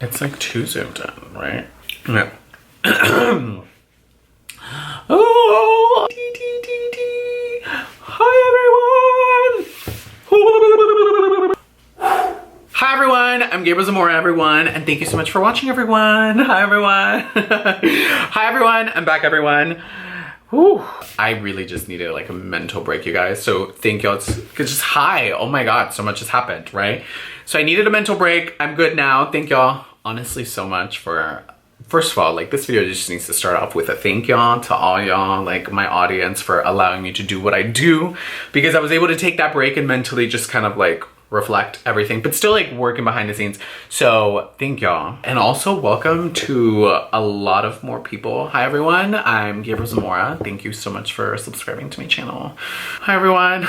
It's like too zoomed in, right? Yeah. Oh, hi everyone! Hi everyone, I'm Gabriel Zamora, everyone, and thank you so much for watching, everyone. Hi everyone. Hi everyone, I'm back, everyone. Whew. I really just needed like a mental break, you guys. So thank y'all. It's just hi. Oh my God, so much has happened, right? So I needed a mental break. I'm good now. Thank y'all honestly so much for, first of all, like this video just needs to start off with a thank y'all to all y'all, like my audience, for allowing me to do what I do, because I was able to take that break and mentally just kind of like reflect everything, but still like working behind the scenes. So thank y'all. And also welcome to a lot of more people. Hi everyone, I'm Gabriel Zamora. Thank you so much for subscribing to my channel. Hi everyone.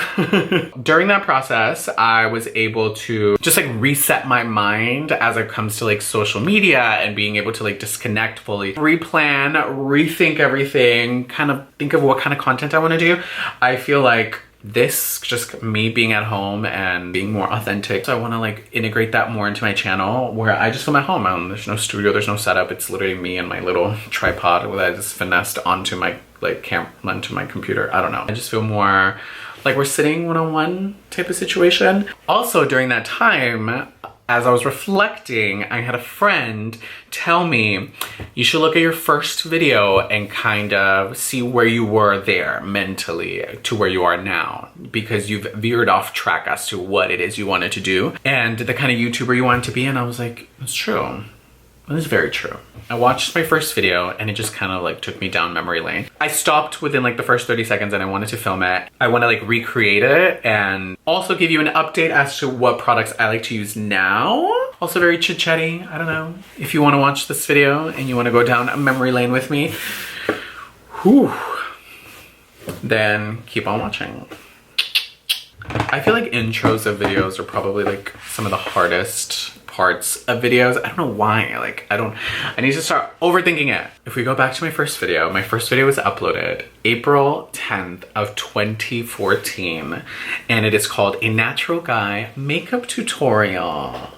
During that process, I was able to just like reset my mind as it comes to like social media and being able to like disconnect fully, replan, rethink everything, kind of think of what kind of content I want to do. I feel like this, just me being at home and being more authentic. So I want to like integrate that more into my channel where I just film at home. There's no studio, there's no setup. It's literally me and my little tripod that I just finessed onto my like onto my computer. I don't know. I just feel more like we're sitting one-on-one type of situation. Also during that time, as I was reflecting, I had a friend tell me, you should look at your first video and kind of see where you were there mentally to where you are now, because you've veered off track as to what it is you wanted to do and the kind of YouTuber you wanted to be. And I was like, it's true. It is very true. I watched my first video and it just kind of like took me down memory lane. I stopped within like the first 30 seconds and I wanted to film it. I want to like recreate it and also give you an update as to what products I like to use now. Also very chit-chatty. I don't know. If you want to watch this video and you want to go down a memory lane with me, whew, then keep on watching. I feel like intros of videos are probably like some of the hardest parts of videos. I don't know why, like I need to start overthinking it. If we go back to my first video was uploaded April 10th of 2014 and it is called A Natural Guy Makeup Tutorial.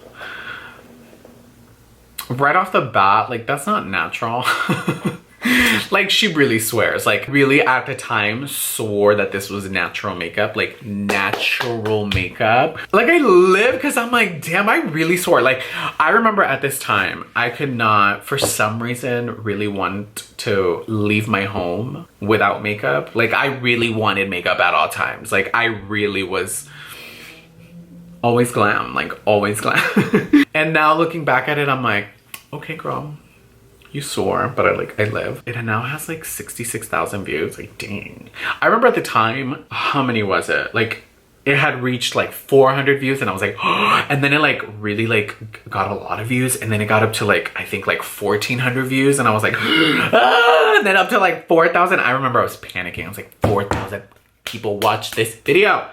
Right off the bat, like that's not natural. Like she really swears, like really at the time swore that this was natural makeup, like natural makeup. Like I live, because I'm like, damn, I really swore. Like I remember at this time, I could not, for some reason, really want to leave my home without makeup. Like I really wanted makeup at all times. Like I really was always glam, like always glam. And now looking back at it, I'm like, okay, girl. You swore, but I live. It now has like 66,000 views. Like, dang. I remember at the time, how many was it? Like, it had reached like 400 views and I was like, oh, and then it like really like got a lot of views and then it got up to like, I think like 1,400 views and I was like, ah, and then up to like 4,000. I remember I was panicking. I was like, 4,000 people watched this video.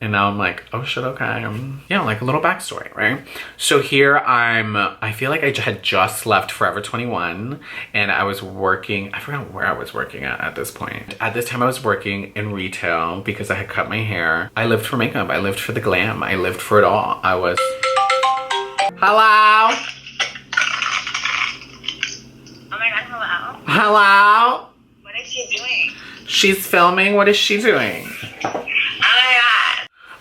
And now I'm like, oh shit, okay. Yeah, like a little backstory, right? So here I feel like I had just left Forever 21 and I was working, I forgot where I was working at this point. At this time I was working in retail because I had cut my hair. I lived for makeup, I lived for the glam, I lived for it all. I was, hello? Oh my God, hello? Hello? What is she doing? She's filming, what is she doing? Oh my God.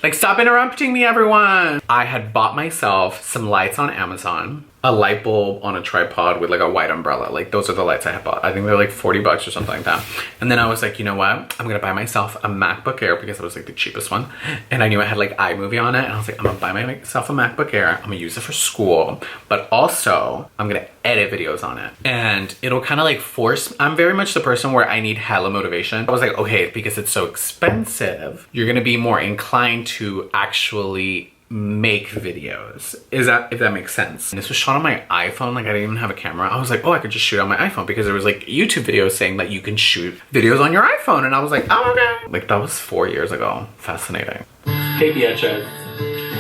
Like, stop interrupting me, everyone. I had bought myself some lights on Amazon, a light bulb on a tripod with like a white umbrella. Like those are the lights I had bought. I think they're like 40 bucks or something like that. And then I was like, you know what? I'm gonna buy myself a MacBook Air because it was like the cheapest one. And I knew it had like iMovie on it. And I was like, I'm gonna buy myself a MacBook Air. I'm gonna use it for school, but also I'm gonna edit videos on it. And it'll kind of like force, I'm very much the person where I need hella motivation. I was like, okay, because it's so expensive, you're gonna be more inclined to actually make videos, if that makes sense. And this was shot on my iPhone, like I didn't even have a camera. I was like, oh, I could just shoot on my iPhone because there was like YouTube videos saying that you can shoot videos on your iPhone. And I was like, oh, okay. Like that was 4 years ago. Fascinating. Hey bitches.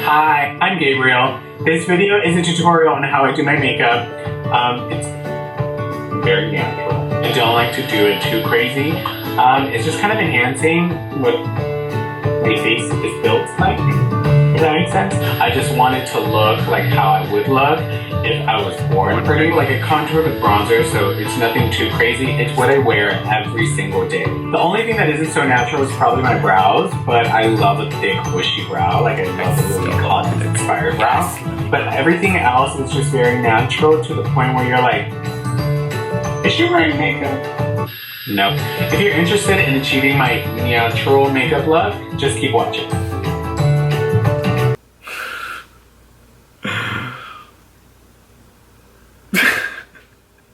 Hi, I'm Gabriel. This video is a tutorial on how I do my makeup. It's very natural. I don't like to do it too crazy. It's just kind of enhancing what my face is built like. that makes sense? I just wanted to look like how I would look if I was born pretty. Like a contour with bronzer, so it's nothing too crazy. It's what I wear every single day. The only thing that isn't so natural is probably my brows, but I love a thick, bushy brow. Like I love a really hot, inspired brow. But everything else is just very natural to the point where you're like, is she wearing makeup? No. If you're interested in achieving my natural makeup look, just keep watching.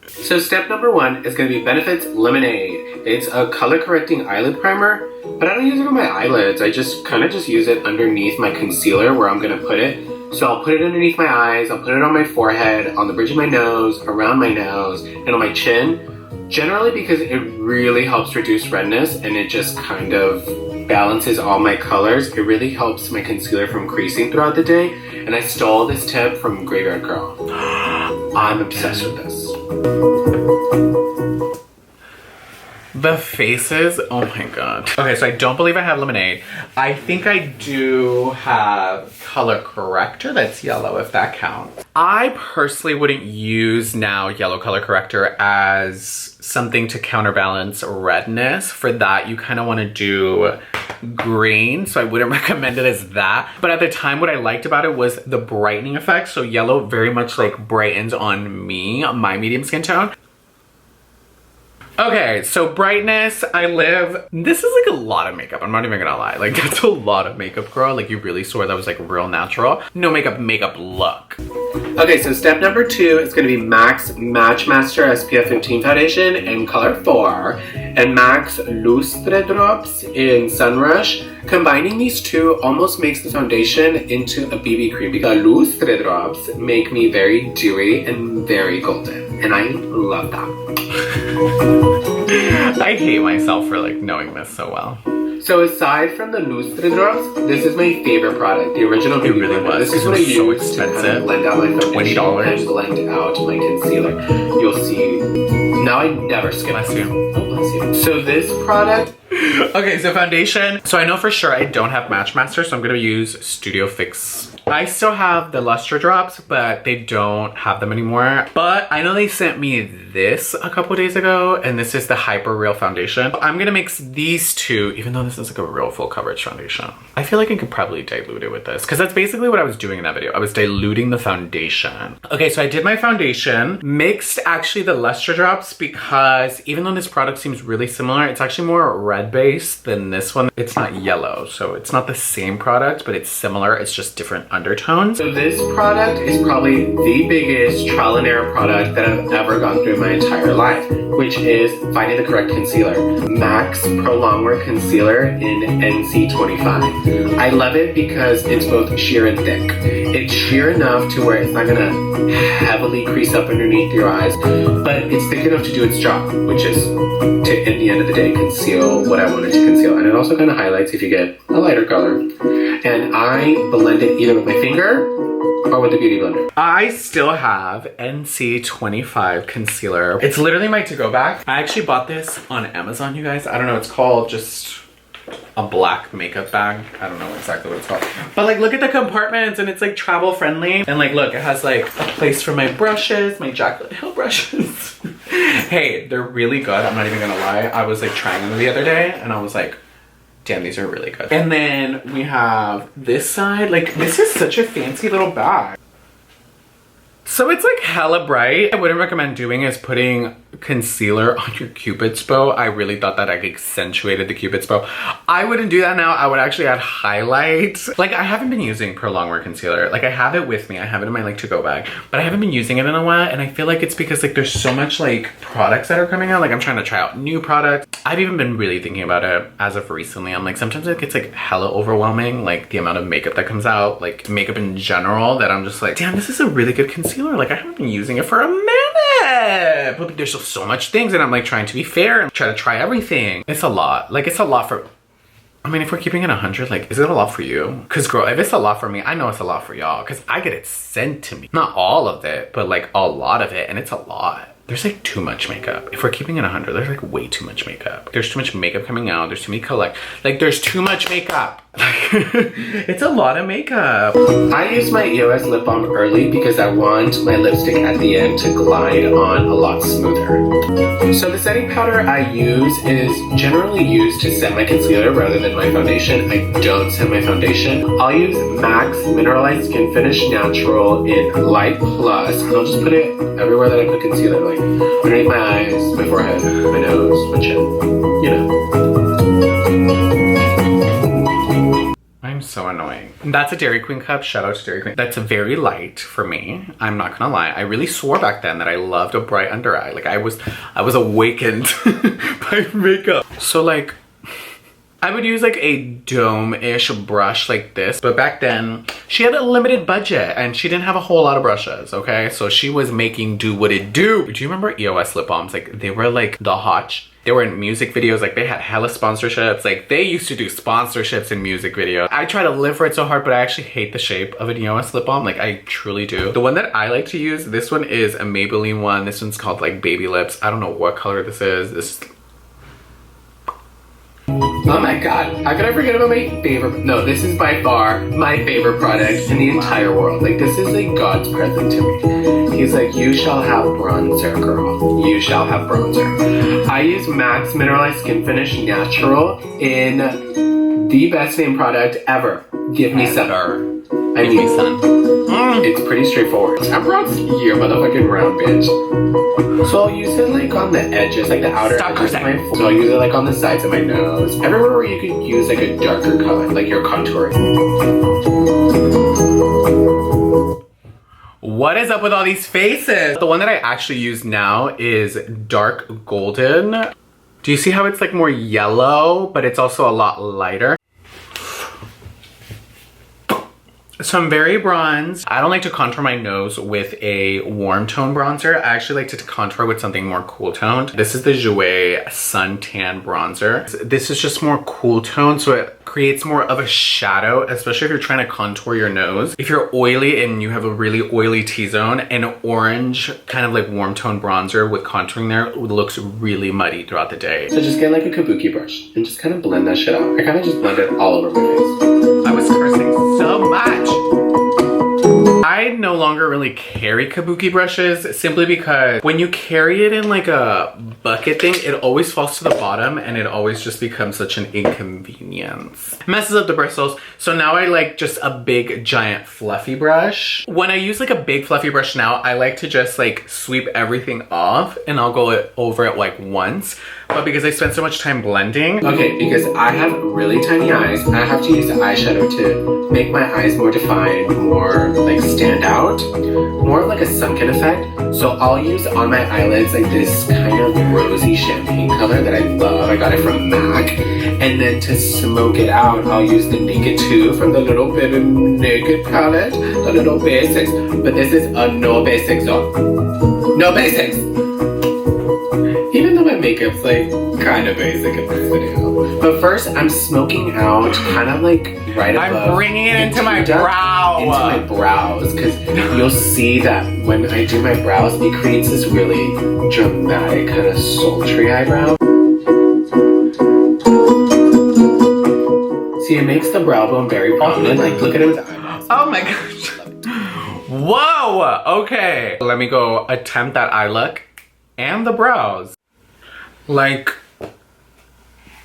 So step number 1 is going to be Benefit's Lemonade. It's a color correcting eyelid primer, but I don't use it on my eyelids. I just kind of use it underneath my concealer where I'm going to put it. So I'll put it underneath my eyes, I'll put it on my forehead, on the bridge of my nose, around my nose, and on my chin. Generally because it really helps reduce redness and it just kind of balances all my colors. It really helps my concealer from creasing throughout the day. And I stole this tip from Graveyard Girl. I'm obsessed with this. The faces, oh my god. Okay, so I don't believe I have Lemonade. I think I do have color corrector that's yellow, if that counts. I personally wouldn't use now yellow color corrector as something to counterbalance redness. For that, you kind of want to do green, so I wouldn't recommend it as that. But at the time, what I liked about it was the brightening effect. So yellow very much like brightens on me, my medium skin tone. Okay, so brightness, this is like a lot of makeup, I'm not even gonna lie. Like that's a lot of makeup, girl. Like you really saw that was like real natural. No makeup look. Okay, so step number 2 is gonna be MAC's Match Master SPF 15 foundation in color 4 and MAC's Lustre Drops in Sunrush. Combining these two almost makes the foundation into a BB cream because the Lustre Drops make me very dewy and very golden, and I love that. I hate myself for like knowing this so well. So aside from the Lustre Drops, this is my favorite product, the original Beauty Blender. This is what I use to kind of blend out my foundation and blend out my concealer. You'll see. Now I never skip. Bless you. Oh, bless you. So this product. Okay, so foundation. So I know for sure I don't have Match Master, so I'm gonna use Studio Fix. I still have the Lustre Drops, but they don't have them anymore. But I know they sent me this a couple days ago, and this is the Hyper Real Foundation. I'm gonna mix these two, even though this is like a real full coverage foundation. I feel like I could probably dilute it with this, because that's basically what I was doing in that video. I was diluting the foundation. Okay, so I did my foundation, mixed actually the Lustre Drops, because even though this product seems really similar, it's actually more red based than this one. It's not yellow, so it's not the same product, but it's similar. It's just different undertones. So this product is probably the biggest trial and error product that I've ever gone through in my entire life, which is finding the correct concealer. MAC's Pro Longwear Concealer in NC25. I love it because it's both sheer and thick. It's sheer enough to where it's not gonna heavily crease up underneath your eyes, but it's thick enough to do its job, which is to, in the end of the day, conceal what I wanted to conceal. And it also kind of highlights if you get a lighter color. And I blend it either with my finger or with the Beauty Blender. I still have NC25 concealer. It's literally my to-go bag. I actually bought this on Amazon, you guys. I don't know, it's called just a black makeup bag. I don't know exactly what it's called. But like, look at the compartments, and it's like travel friendly. And like, look, it has like a place for my brushes, my Jaclyn Hill brushes. Hey, they're really good. I'm not even gonna lie. I was like trying them the other day and I was like, damn, these are really good. And then we have this side. Like, this is such a fancy little bag. So it's like hella bright. I wouldn't recommend doing is putting concealer on your Cupid's bow. I really thought that I accentuated the Cupid's bow. I wouldn't do that now. I would actually add highlight. Like, I haven't been using Pro Longwear concealer. Like, I have it with me. I have it in my like to-go bag, but I haven't been using it in a while. And I feel like it's because like there's so much like products that are coming out. Like, I'm trying to try out new products. I've even been really thinking about it as of recently. I'm like, sometimes it gets like hella overwhelming, like the amount of makeup that comes out, like makeup in general, that I'm just like, damn, this is a really good concealer. Like, I haven't been using it for a minute, but there's so much things, and I'm like trying to be fair and try to try everything. It's a lot. Like, it's a lot for, I mean, if we're keeping it 100, like, is it a lot for you? Because girl, if it's a lot for me, I know it's a lot for y'all, because I get it sent to me. Not all of it, but like a lot of it, and it's a lot. There's like too much makeup. If we're keeping it 100, there's like way too much makeup. There's too much makeup coming out. There's too many there's too much makeup. It's a lot of makeup. I use my EOS lip balm early because I want my lipstick at the end to glide on a lot smoother. So the setting powder I use is generally used to set my concealer rather than my foundation. I don't set my foundation. I'll use MAC's Mineralized Skin Finish Natural in Light Plus, and I'll just put it everywhere that I put concealer, like underneath my eyes, my forehead, my nose, my chin, you know. I'm so annoying. That's a Dairy Queen cup. Shout out to Dairy Queen. That's very light for me. I'm not gonna lie. I really swore back then that I loved a bright under eye. Like I was awakened by makeup. So like, I would use like a dome-ish brush like this, but back then she had a limited budget and she didn't have a whole lot of brushes, okay? So she was making do what it do. Do you remember EOS lip balms? Like they were like the hot. They were in music videos, like they had hella sponsorships. Like they used to do sponsorships in music videos. I try to live for it so hard, but I actually hate the shape of an EOS lip balm. Like I truly do. The one that I like to use, this one is a Maybelline one. This one's called like Baby Lips. I don't know what color this is. Oh my god, how could I forget about my favorite? No, this is by far my favorite product in the entire world. Like this is like God's present to me. He's like, you shall have bronzer, girl. You shall have bronzer. I use MAC's Mineralized Skin Finish Natural in the best name product ever. Give me sun. I mean, it's pretty straightforward. I'm bronzed here, motherfucking round bitch. So I'll use it like on the edges, like the outer edges of my forehead. So I'll use it like on the sides of my nose. Everywhere where you could use like a darker color, like your contouring. What is up with all these faces? The one that I actually use now is dark golden. Do you see how it's like more yellow, but it's also a lot lighter? So I'm very bronzed. I don't like to contour my nose with a warm tone bronzer. I actually like to contour with something more cool toned. This is the Jouer Suntan Bronzer. This is just more cool tone, so it creates more of a shadow, especially if you're trying to contour your nose. If you're oily and you have a really oily T-zone, an orange kind of like warm tone bronzer with contouring there looks really muddy throughout the day. So just get like a kabuki brush and just kind of blend that shit out. I kind of just blend it all over my face. I was cursing so much. I no longer really carry kabuki brushes simply because when you carry it in like a bucket thing, it always falls to the bottom and it always just becomes such an inconvenience. Messes up the bristles. So now I like just a big giant fluffy brush. When I use like a big fluffy brush now, I like to just like sweep everything off and I'll go over it like once. But because I spend so much time blending. Okay, because I have really tiny eyes, I have to use the eyeshadow to make my eyes more defined, more like stand out, more of like a sunken effect. So I'll use on my eyelids like this kind of rosy champagne color that I love. I got it from MAC. And then to smoke it out, I'll use the Naked 2 from the Little Bit of Naked palette, the Little Basics. But this is a no basics zone. No basics! Even though my makeup's like kind of basic in this video. But first, I'm smoking out kind of like right above. I'm bringing it into my brow. Into my brows, because you'll see that when I do my brows, it creates this really dramatic kind of sultry eyebrow. See, it makes the brow bone very prominent. Like, look at it with the eyebrows. Oh my gosh. Whoa! Okay. Let me go attempt that eye look and the brows. Like,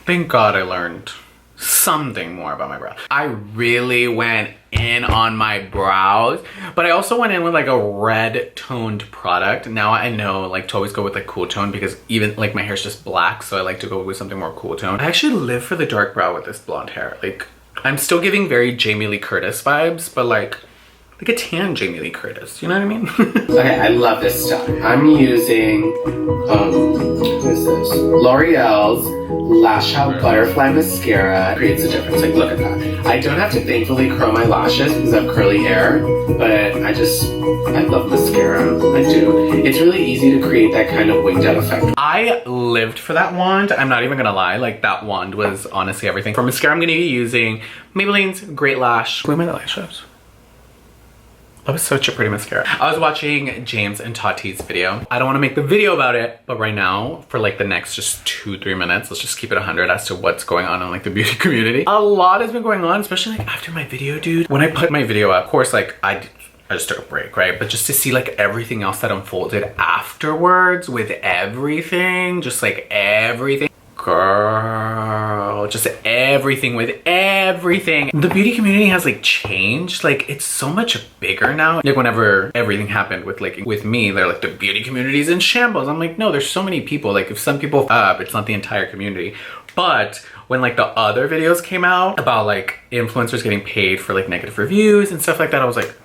thank God I learned something more about my brows. I really went in on my brows, but I also went in with like a red toned product. Now I know like to always go with like cool tone because even like my hair's just black, so I like to go with something more cool tone. I actually live for the dark brow with this blonde hair. Like, I'm still giving very Jamie Lee Curtis vibes, but like a tan Jamie Lee Curtis, you know what I mean? Okay, I love this stuff. I'm using, what is this? L'Oreal's Lash Out Butterfly Mascara. Creates a difference, like look at that. I don't have to thankfully curl my lashes because I have curly hair, but I love mascara, I do. It's really easy to create that kind of winged out effect. I lived for that wand, I'm not even gonna lie, like that wand was honestly everything. For mascara, I'm gonna be using Maybelline's Great Lash. Where are my lashes? That was such a pretty mascara. I was watching James and Tati's video. I don't want to make the video about it, but right now, for like the next just 2-3 minutes, let's just keep it 100 as to what's going on in like the beauty community. A lot has been going on, especially like after my video, dude. When I put my video up, of course, like I just took a break, right? But just to see like everything else that unfolded afterwards with everything, just like everything. Girl, just everything with everything. The beauty community has like changed. Like it's so much bigger now. Like whenever everything happened with like with me, they're like the beauty community is in shambles. I'm like, no, there's so many people. Like if some people up, it's not the entire community. But when like the other videos came out about like influencers getting paid for like negative reviews and stuff like that, I was like,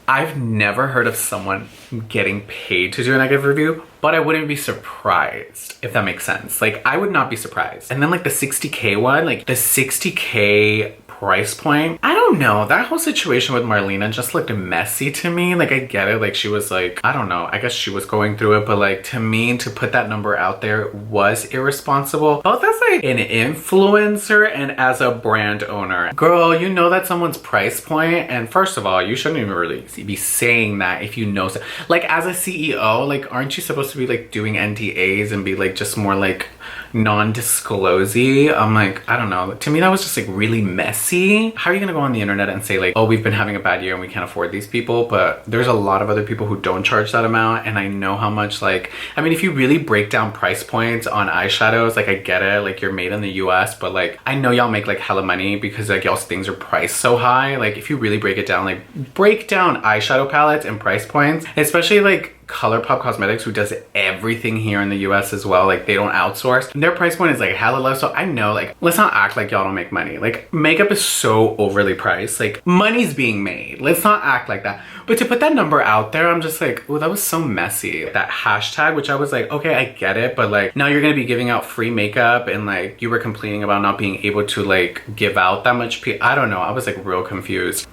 I've never heard of someone getting paid to do a negative review, but I wouldn't be surprised, if that makes sense. Like, I would not be surprised. And then like the 60K one, like the 60K price point, I don't know. That whole situation with Marlena just looked messy to me. Like, I get it. Like, she was like, I don't know. I guess she was going through it, but like to me, to put that number out there was irresponsible. Both as like an influencer and as a brand owner. Girl, you know that someone's price point, and first of all, you shouldn't even really be saying that if you know so. Like, as a CEO, like, aren't you supposed to be like doing NDAs and be like just more like non-disclosey? I'm like, I don't know. To me, that was just like really messy. How are you gonna go on the internet and say like, oh, we've been having a bad year and we can't afford these people? But there's a lot of other people who don't charge that amount, and I know how much, like, I mean, if you really break down price points on eyeshadows, like, I get it, like, you're made in the US, but like, I know y'all make like hella money because like y'all's things are priced so high. Like, if you really break it down, like, break down eyeshadow palettes and price points, especially like ColourPop Cosmetics, who does everything here in the US as well, like they don't outsource, their price point is like hella low. So I know, like, let's not act like y'all don't make money. Like, makeup is so overly priced, like money's being made. Let's not act like that. But to put that number out there, I'm just like, oh, that was so messy. That hashtag, which I was like, okay, I get it, but like now you're gonna be giving out free makeup, and like you were complaining about not being able to like give out that much. I don't know, I was like real confused.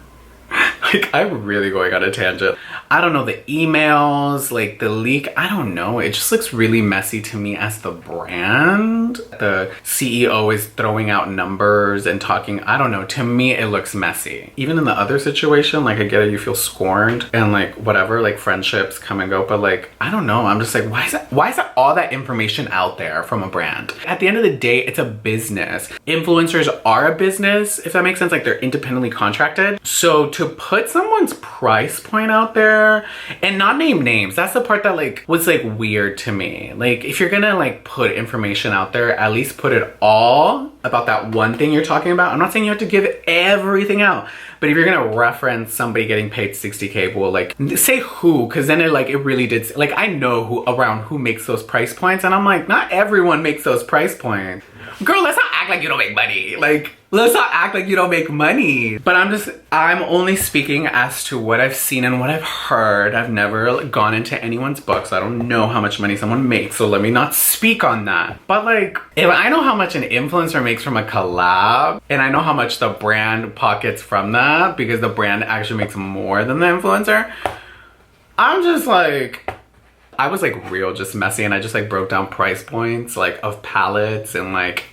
Like, I'm really going on a tangent. I don't know, the emails, like the leak, I don't know. It just looks really messy to me as the brand. The CEO is throwing out numbers and talking, I don't know. To me, it looks messy. Even in the other situation, like I get it, you feel scorned and like whatever, like friendships come and go. But like, I don't know. I'm just like, why is that all that information out there from a brand? At the end of the day, it's a business. Influencers are a business, if that makes sense. Like, they're independently contracted. So to put someone's price point out there and not name names, that's the part that like was like weird to me. Like, if you're gonna like put information out there, at least put it all about that one thing you're talking about. I'm not saying you have to give everything out, but if you're gonna reference somebody getting paid 60K, well, like, say who, because then it really did, like, I know who makes those price points, and I'm like, not everyone makes those price points. Girl, let's not act like you don't make money. Like, let's not act like you don't make money. But I'm only speaking as to what I've seen and what I've heard. I've never gone into anyone's books. I don't know how much money someone makes, so let me not speak on that. But like, if I know how much an influencer makes from a collab, and I know how much the brand pockets from that, because the brand actually makes more than the influencer, I'm just like, I was like real just messy, and I just like broke down price points like of palettes and like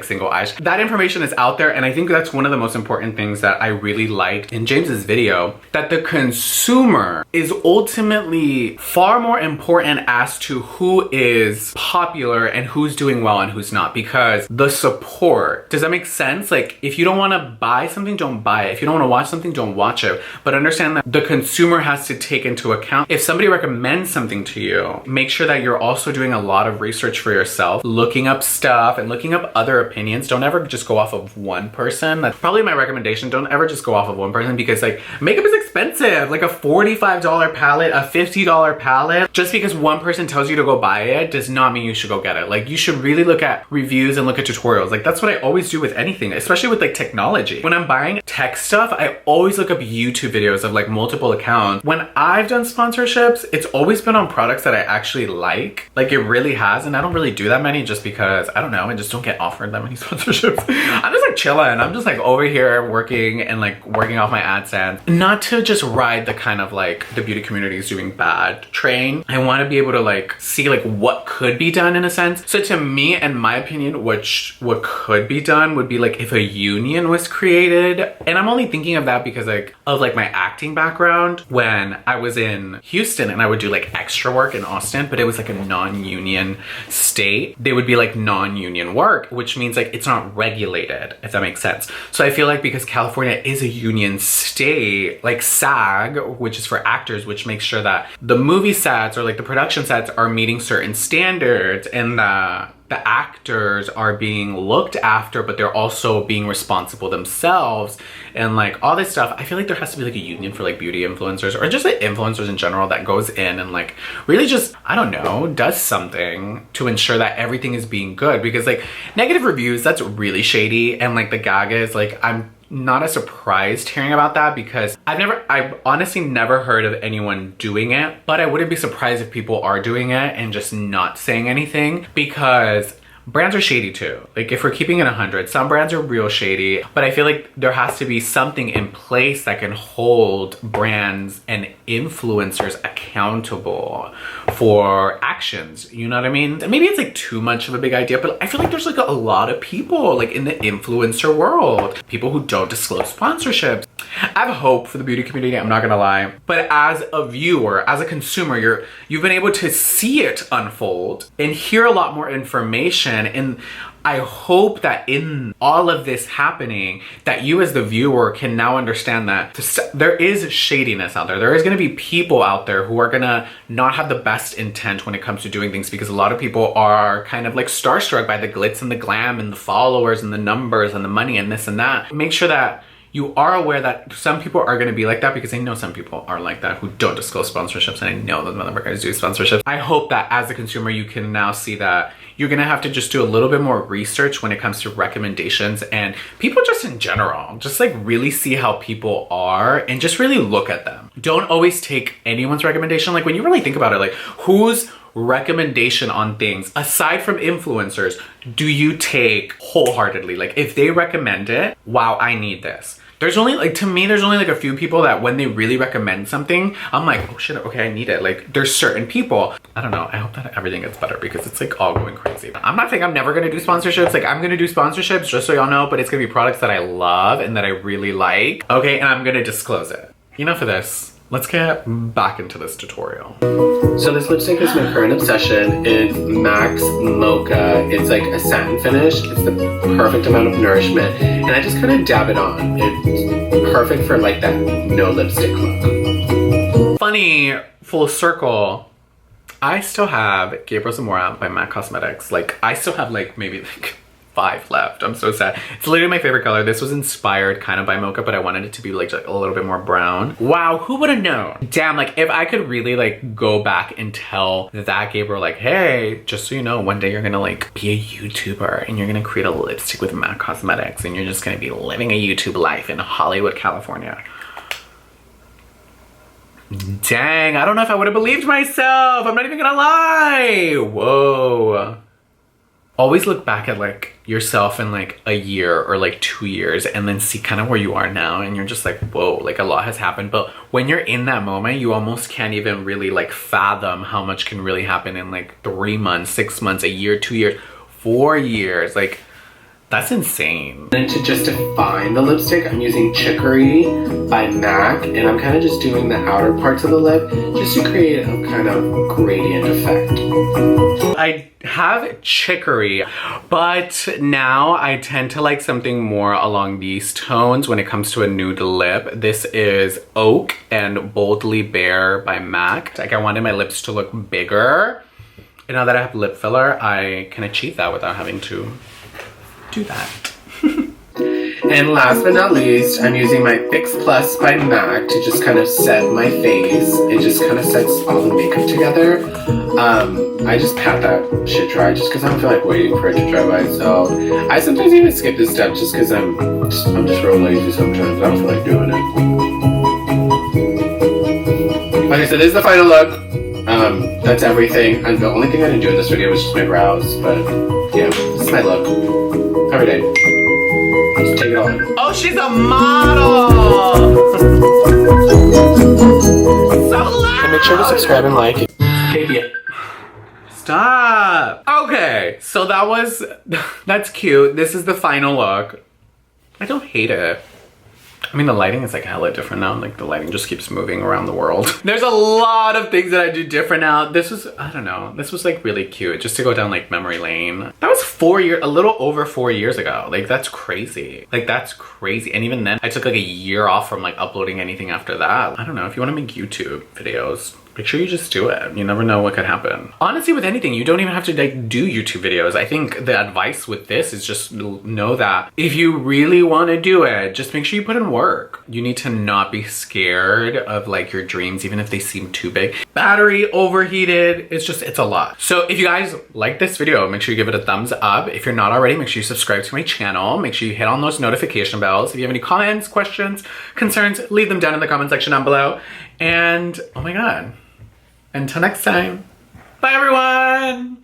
single eyes. That information is out there, and I think that's one of the most important things that I really liked in James's video, that the consumer is ultimately far more important as to who is popular and who's doing well and who's not, because the support, does that make sense? Like, if you don't want to buy something, don't buy it. If you don't want to watch something, don't watch it. But understand that the consumer has to take into account, if somebody recommends something to you, make sure that you're also doing a lot of research for yourself, looking up stuff and looking up other opinions. Don't ever just go off of one person. That's probably my recommendation. Don't ever just go off of one person, because like, makeup is expensive. Like a $45 palette, a $50 palette, just because one person tells you to go buy it does not mean you should go get it. Like, you should really look at reviews and look at tutorials. Like, that's what I always do with anything, especially with like technology. When I'm buying tech stuff, I always look up YouTube videos of like multiple accounts. When I've done sponsorships, it's always been on products products that I actually like. Like, it really has, and I don't really do that many just because, I don't know, I just don't get offered that many sponsorships. I'm just like chilling. I'm just like over here working and like working off my AdSense. Not to just ride the kind of like the beauty community is doing bad train. I want to be able to like see like what could be done in a sense. So to me, in my opinion, what could be done would be like if a union was created. And I'm only thinking of that because like of like my acting background. When I was in Houston and I would do like extra work in Austin, but it was like a non-union state. They would be like non-union work, which means like it's not regulated, if that makes sense. So I feel like because California is a union state, like SAG, which is for actors, which makes sure that the movie sets or like the production sets are meeting certain standards and the actors are being looked after, but they're also being responsible themselves and like all this stuff. I feel like there has to be like a union for like beauty influencers or just like influencers in general that goes in and like really just, I don't know, does something to ensure that everything is being good. Because like negative reviews, that's really shady. And like the Gaga is like, I'm not as surprised hearing about that because I've honestly never heard of anyone doing it, but I wouldn't be surprised if people are doing it and just not saying anything because brands are shady too. Like if we're keeping it 100, some brands are real shady, but I feel like there has to be something in place that can hold brands and influencers accountable for actions, you know what I mean? And maybe it's like too much of a big idea, but I feel like there's like a lot of people like in the influencer world, people who don't disclose sponsorships. I have hope for the beauty community, I'm not gonna lie. But as a viewer, as a consumer, you've been able to see it unfold and hear a lot more information. And I hope that in all of this happening, that you as the viewer can now understand that there is shadiness out there. There is gonna be people out there who are gonna not have the best intent when it comes to doing things because a lot of people are kind of like starstruck by the glitz and the glam and the followers and the numbers and the money and this and that. Make sure that you are aware that some people are going to be like that because I know some people are like that who don't disclose sponsorships, and I know those motherfuckers do sponsorships. I hope that as a consumer, you can now see that you're going to have to just do a little bit more research when it comes to recommendations and people just in general. Just like really see how people are and just really look at them. Don't always take anyone's recommendation. Like when you really think about it, like whose recommendation on things aside from influencers do you take wholeheartedly? Like if they recommend it, wow, I need this. There's only like, to me, there's only like a few people that when they really recommend something, I'm like, oh shit, okay, I need it. Like there's certain people. I don't know. I hope that everything gets better because it's like all going crazy. I'm not saying I'm never gonna do sponsorships. Like I'm gonna do sponsorships just so y'all know, but it's gonna be products that I love and that I really like. Okay, and I'm gonna disclose it. Enough of this. Let's get back into this tutorial. So this lipstick is my current obsession. It's MAC's Mocha. It's like a satin finish. It's the perfect amount of nourishment. And I just kind of dab it on. It's perfect for like that no lipstick look. Funny, full circle, I still have Gabriel Zamora by MAC Cosmetics. Like I still have like maybe like 5 left. I'm so sad. It's literally my favorite color. This was inspired kind of by Mocha, but I wanted it to be like a little bit more brown. Wow, who would have known? Damn, like if I could really like go back and tell that Gabriel like, hey, just so you know, one day you're gonna like be a YouTuber and you're gonna create a lipstick with MAC Cosmetics and you're just gonna be living a YouTube life in Hollywood, California. Dang, I don't know if I would have believed myself. I'm not even gonna lie. Whoa. Always look back at like yourself in like a year or like 2 years and then see kind of where you are now and you're just like, whoa, like a lot has happened. But when you're in that moment, you almost can't even really like fathom how much can really happen in like 3 months, 6 months, a year, 2 years, 4 years. Like that's insane. And to just define the lipstick, I'm using Chicory by MAC and I'm kind of just doing the outer parts of the lip just to create a kind of gradient effect. I have Chicory, but now I tend to like something more along these tones when it comes to a nude lip. This is Oak and Boldly Bare by MAC. Like I wanted my lips to look bigger. And now that I have lip filler, I can achieve that without having to do that. And last but not least, I'm using my Fix Plus by MAC to just kind of set my face. It just kind of sets all the makeup together. I just pat that shit dry just because I don't feel like waiting for it to dry by itself. I sometimes even skip this step just because I'm just real lazy sometimes. I don't feel like doing it. Okay, so this is the final look. that's everything. And the only thing I didn't do in this video was just my brows, but yeah, this is my look. Every day. Just take it all in. Oh, she's a model! So loud! And make sure to subscribe and like. Stop! Okay, so that's cute. This is the final look. I don't hate it. I mean, the lighting is like hella different now. Like the lighting just keeps moving around the world. There's a lot of things that I do different now. This was, I don't know, this was like really cute just to go down like memory lane. That was a little over 4 years ago. Like that's crazy. Like that's crazy. And even then I took like a year off from like uploading anything after that. I don't know, if you want to make YouTube videos, make sure you just do it. You never know what could happen. Honestly, with anything, you don't even have to like do YouTube videos. I think the advice with this is just know that if you really want to do it, just make sure you put in work. You need to not be scared of like your dreams, even if they seem too big. Battery overheated, it's a lot. So if you guys like this video, make sure you give it a thumbs up. If you're not already, make sure you subscribe to my channel. Make sure you hit on those notification bells. If you have any comments, questions, concerns, leave them down in the comment section down below. And oh my God. Until next time, bye everyone!